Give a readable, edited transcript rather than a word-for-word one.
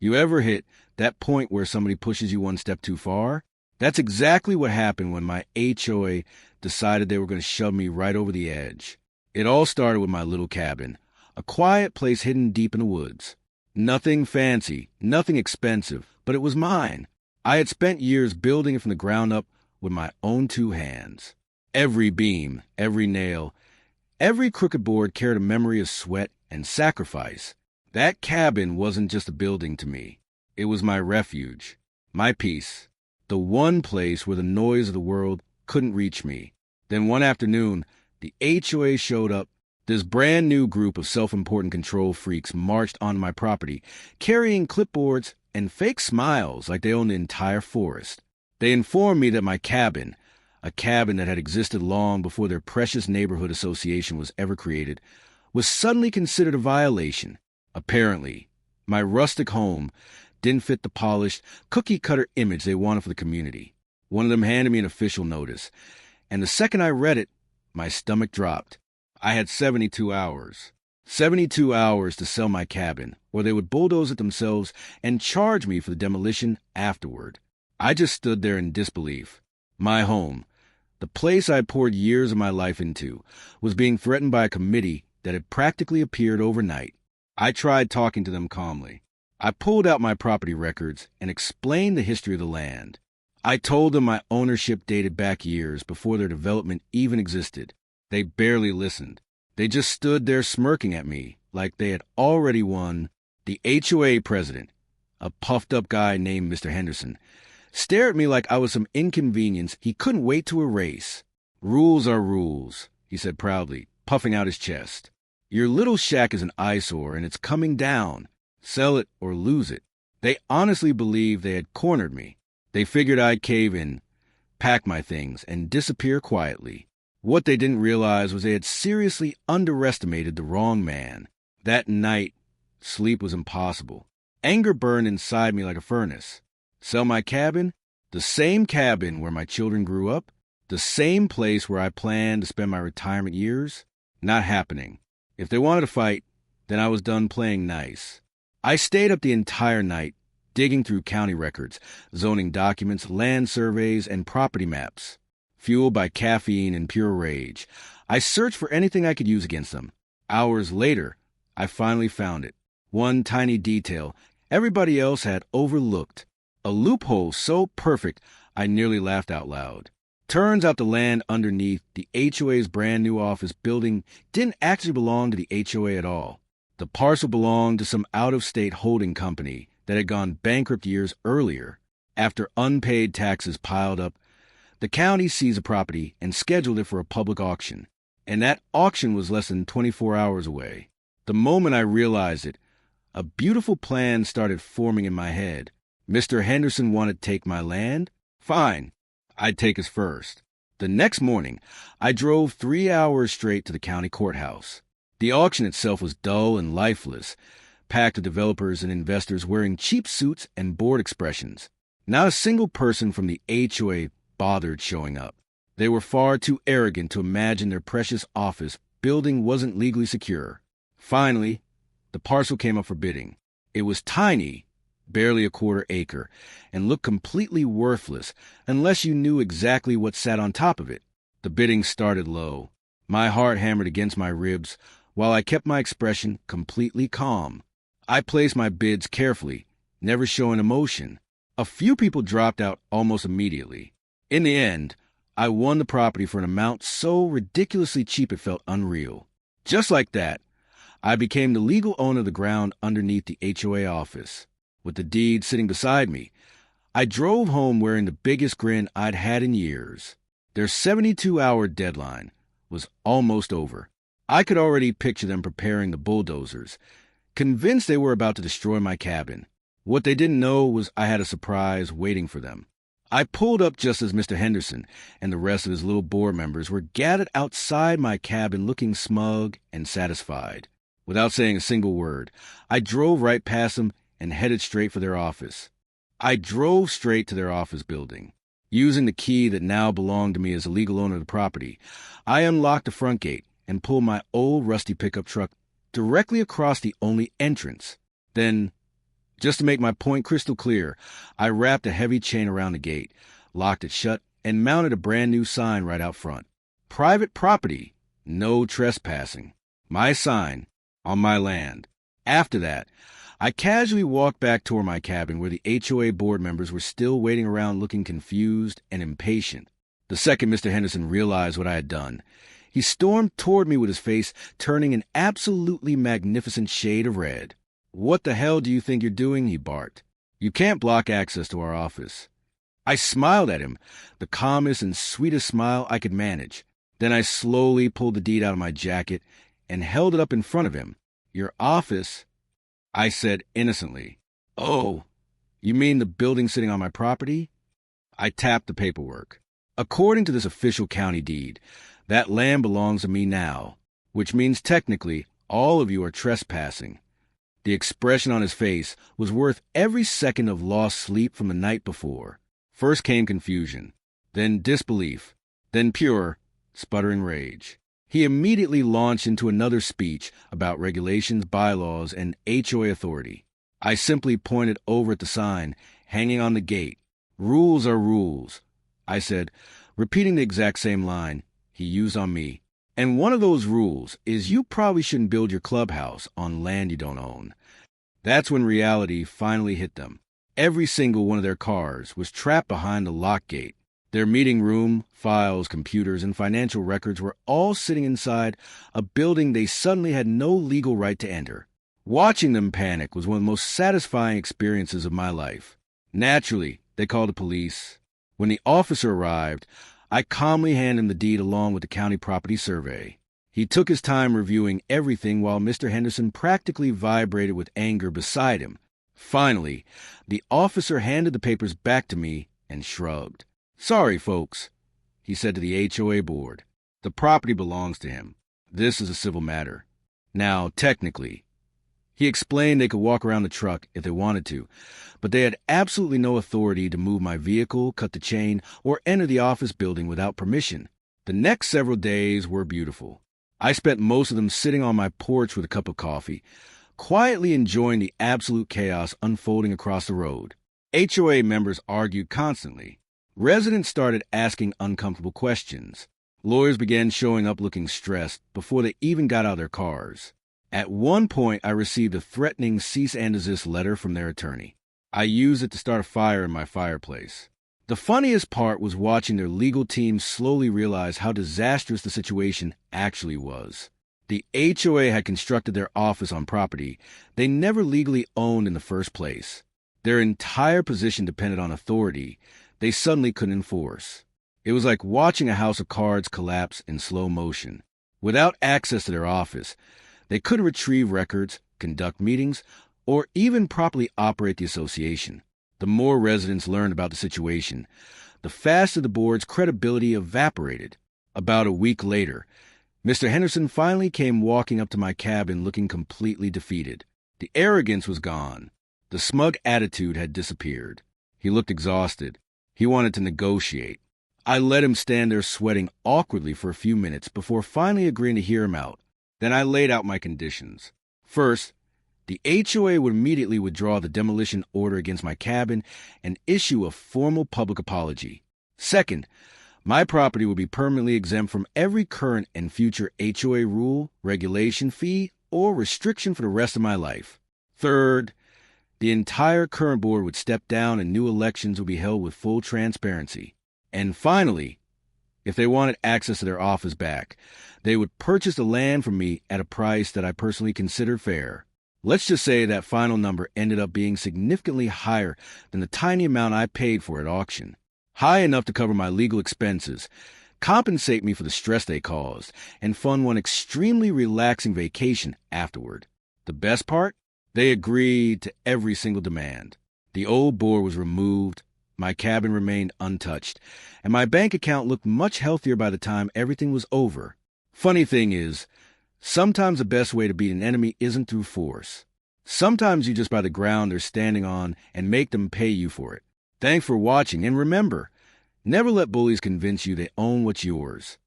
You ever hit that point where somebody pushes you one step too far? That's exactly what happened when my HOA decided they were going to shove me right over the edge. It all started with my little cabin, a quiet place hidden deep in the woods. Nothing fancy, nothing expensive, but it was mine. I had spent years building it from the ground up with my own two hands. Every beam, every nail, every crooked board carried a memory of sweat and sacrifice. That cabin wasn't just a building to me. It was my refuge, my peace, the one place where the noise of the world couldn't reach me. Then one afternoon, the HOA showed up. This brand new group of self-important control freaks marched onto my property, carrying clipboards and fake smiles like they owned the entire forest. They informed me that my cabin, a cabin that had existed long before their precious neighborhood association was ever created, was suddenly considered a violation. Apparently, my rustic home didn't fit the polished, cookie-cutter image they wanted for the community. One of them handed me an official notice, and the second I read it, my stomach dropped. I had 72 hours. 72 hours to sell my cabin, or they would bulldoze it themselves and charge me for the demolition afterward. I just stood there in disbelief. My home, the place I had poured years of my life into, was being threatened by a committee that had practically appeared overnight. I tried talking to them calmly. I pulled out my property records and explained the history of the land. I told them my ownership dated back years before their development even existed. They barely listened. They just stood there smirking at me like they had already won. The HOA president, a puffed-up guy named Mr. Henderson, stared at me like I was some inconvenience he couldn't wait to erase. "Rules are rules," he said proudly, puffing out his chest. "Your little shack is an eyesore, and it's coming down. Sell it or lose it." They honestly believed they had cornered me. They figured I'd cave in, pack my things, and disappear quietly. What they didn't realize was they had seriously underestimated the wrong man. That night, sleep was impossible. Anger burned inside me like a furnace. Sell my cabin? The same cabin where my children grew up? The same place where I planned to spend my retirement years? Not happening. If they wanted to fight, then I was done playing nice. I stayed up the entire night, digging through county records, zoning documents, land surveys, and property maps. Fueled by caffeine and pure rage, I searched for anything I could use against them. Hours later, I finally found it. One tiny detail everybody else had overlooked. A loophole so perfect, I nearly laughed out loud. Turns out the land underneath the HOA's brand new office building didn't actually belong to the HOA at all. The parcel belonged to some out-of-state holding company that had gone bankrupt years earlier. After unpaid taxes piled up, the county seized the property and scheduled it for a public auction. And that auction was less than 24 hours away. The moment I realized it, a beautiful plan started forming in my head. Mr. Henderson wanted to take my land? Fine, I'd take his first. The next morning, I drove 3 hours straight to the county courthouse. The auction itself was dull and lifeless, packed with developers and investors wearing cheap suits and bored expressions. Not a single person from the HOA bothered showing up. They were far too arrogant to imagine their precious office building wasn't legally secure. Finally, the parcel came up for bidding. It was tiny, barely a quarter acre, and looked completely worthless unless you knew exactly what sat on top of it. The bidding started low. My heart hammered against my ribs while I kept my expression completely calm. I placed my bids carefully, never showing emotion. A few people dropped out almost immediately. In the end, I won the property for an amount so ridiculously cheap it felt unreal. Just like that, I became the legal owner of the ground underneath the HOA office. With the deed sitting beside me, I drove home wearing the biggest grin I'd had in years. Their 72-hour deadline was almost over. I could already picture them preparing the bulldozers, convinced they were about to destroy my cabin. What they didn't know was I had a surprise waiting for them. I pulled up just as Mr. Henderson and the rest of his little board members were gathered outside my cabin looking smug and satisfied. Without saying a single word, I drove right past them and headed straight for their office. I drove straight to their office building. Using the key that now belonged to me as a legal owner of the property, I unlocked the front gate and pulled my old rusty pickup truck directly across the only entrance. Then, Just to make my point crystal clear, I wrapped a heavy chain around the gate, locked it shut, and mounted a brand new sign right out front. Private property, no trespassing. My sign, on my land. After that, I casually walked back toward my cabin where the HOA board members were still waiting around looking confused and impatient. The second Mr. Henderson realized what I had done, he stormed toward me with his face turning an absolutely magnificent shade of red. "What the hell do you think you're doing?" he barked. "You can't block access to our office." I smiled at him, the calmest and sweetest smile I could manage. Then I slowly pulled the deed out of my jacket and held it up in front of him. "Your office?" I said innocently. "Oh, you mean the building sitting on my property?" I tapped the paperwork. "According to this official county deed, that land belongs to me now, which means technically all of you are trespassing." The expression on his face was worth every second of lost sleep from the night before. First came confusion, then disbelief, then pure, sputtering rage. He immediately launched into another speech about regulations, bylaws, and HOA authority. I simply pointed over at the sign hanging on the gate. "Rules are rules," I said, repeating the exact same line he used on me. "And one of those rules is you probably shouldn't build your clubhouse on land you don't own." That's when reality finally hit them. Every single one of their cars was trapped behind the lock gate. Their meeting room, files, computers, and financial records were all sitting inside a building they suddenly had no legal right to enter. Watching them panic was one of the most satisfying experiences of my life. Naturally, they called the police. When the officer arrived, I calmly handed him the deed along with the county property survey. He took his time reviewing everything while Mr. Henderson practically vibrated with anger beside him. Finally, the officer handed the papers back to me and shrugged. "Sorry, folks," he said to the HOA board. "The property belongs to him. This is a civil matter. Now, technically," he explained, "they could walk around the truck if they wanted to, but they had absolutely no authority to move my vehicle, cut the chain, or enter the office building without permission." The next several days were beautiful. I spent most of them sitting on my porch with a cup of coffee, quietly enjoying the absolute chaos unfolding across the road. HOA members argued constantly. Residents started asking uncomfortable questions. Lawyers began showing up looking stressed before they even got out of their cars. At one point, I received a threatening cease and desist letter from their attorney. I used it to start a fire in my fireplace. The funniest part was watching their legal team slowly realize how disastrous the situation actually was. The HOA had constructed their office on property they never legally owned in the first place. Their entire position depended on authority they suddenly couldn't enforce. It was like watching a house of cards collapse in slow motion. Without access to their office, they couldn't retrieve records, conduct meetings, or even properly operate the association. The more residents learned about the situation, the faster the board's credibility evaporated. About a week later, Mr. Henderson finally came walking up to my cabin looking completely defeated. The arrogance was gone. The smug attitude had disappeared. He looked exhausted. He wanted to negotiate. I let him stand there sweating awkwardly for a few minutes before finally agreeing to hear him out. Then I laid out my conditions. First, the HOA would immediately withdraw the demolition order against my cabin and issue a formal public apology. Second, my property would be permanently exempt from every current and future HOA rule, regulation, fee, or restriction for the rest of my life. Third, the entire current board would step down and new elections would be held with full transparency. And finally, if they wanted access to their office back, they would purchase the land from me at a price that I personally considered fair. Let's just say that final number ended up being significantly higher than the tiny amount I paid for at auction. High enough to cover my legal expenses, compensate me for the stress they caused, and fund one extremely relaxing vacation afterward. The best part? They agreed to every single demand. The old board was removed, my cabin remained untouched, and my bank account looked much healthier by the time everything was over. Funny thing is, sometimes the best way to beat an enemy isn't through force. Sometimes you just buy the ground they're standing on and make them pay you for it. Thanks for watching, and remember, never let bullies convince you they own what's yours.